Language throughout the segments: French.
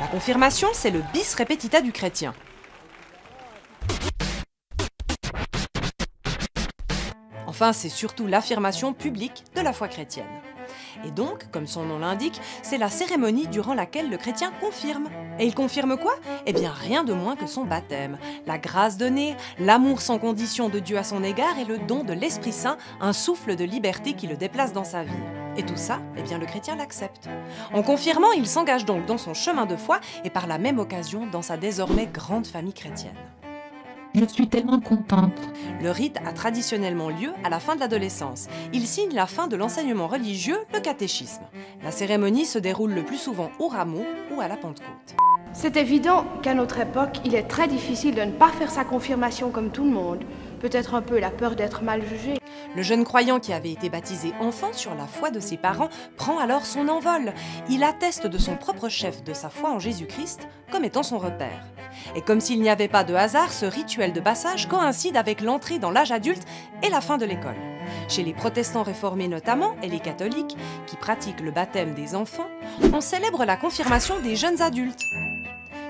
La confirmation, c'est le bis repetita du chrétien. Enfin, c'est surtout l'affirmation publique de la foi chrétienne. Et donc, comme son nom l'indique, c'est la cérémonie durant laquelle le chrétien confirme. Et il confirme quoi? Eh bien, rien de moins que son baptême. La grâce donnée, l'amour sans condition de Dieu à son égard et le don de l'Esprit Saint, un souffle de liberté qui le déplace dans sa vie. Et tout ça, eh bien, le chrétien l'accepte. En confirmant, il s'engage donc dans son chemin de foi et par la même occasion dans sa désormais grande famille chrétienne. Je suis tellement contente. Le rite a traditionnellement lieu à la fin de l'adolescence. Il signe la fin de l'enseignement religieux, le catéchisme. La cérémonie se déroule le plus souvent au rameau ou à la Pentecôte. C'est évident qu'à notre époque, il est très difficile de ne pas faire sa confirmation comme tout le monde. Peut-être un peu la peur d'être mal jugé. Le jeune croyant qui avait été baptisé enfant sur la foi de ses parents prend alors son envol. Il atteste de son propre chef de sa foi en Jésus-Christ comme étant son repère. Et comme s'il n'y avait pas de hasard, ce rituel de passage coïncide avec l'entrée dans l'âge adulte et la fin de l'école. Chez les protestants réformés notamment, et les catholiques, qui pratiquent le baptême des enfants, on célèbre la confirmation des jeunes adultes.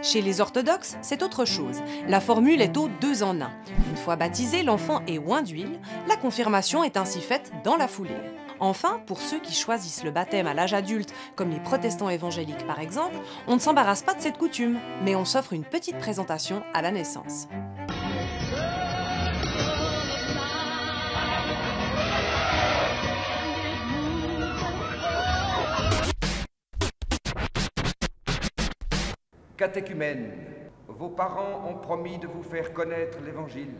Chez les orthodoxes, c'est autre chose. La formule est au 2 en 1. Une fois baptisé, l'enfant est oint d'huile. La confirmation est ainsi faite dans la foulée. Enfin, pour ceux qui choisissent le baptême à l'âge adulte, comme les protestants évangéliques par exemple, on ne s'embarrasse pas de cette coutume, mais on s'offre une petite présentation à la naissance. Catéchumène, vos parents ont promis de vous faire connaître l'Évangile.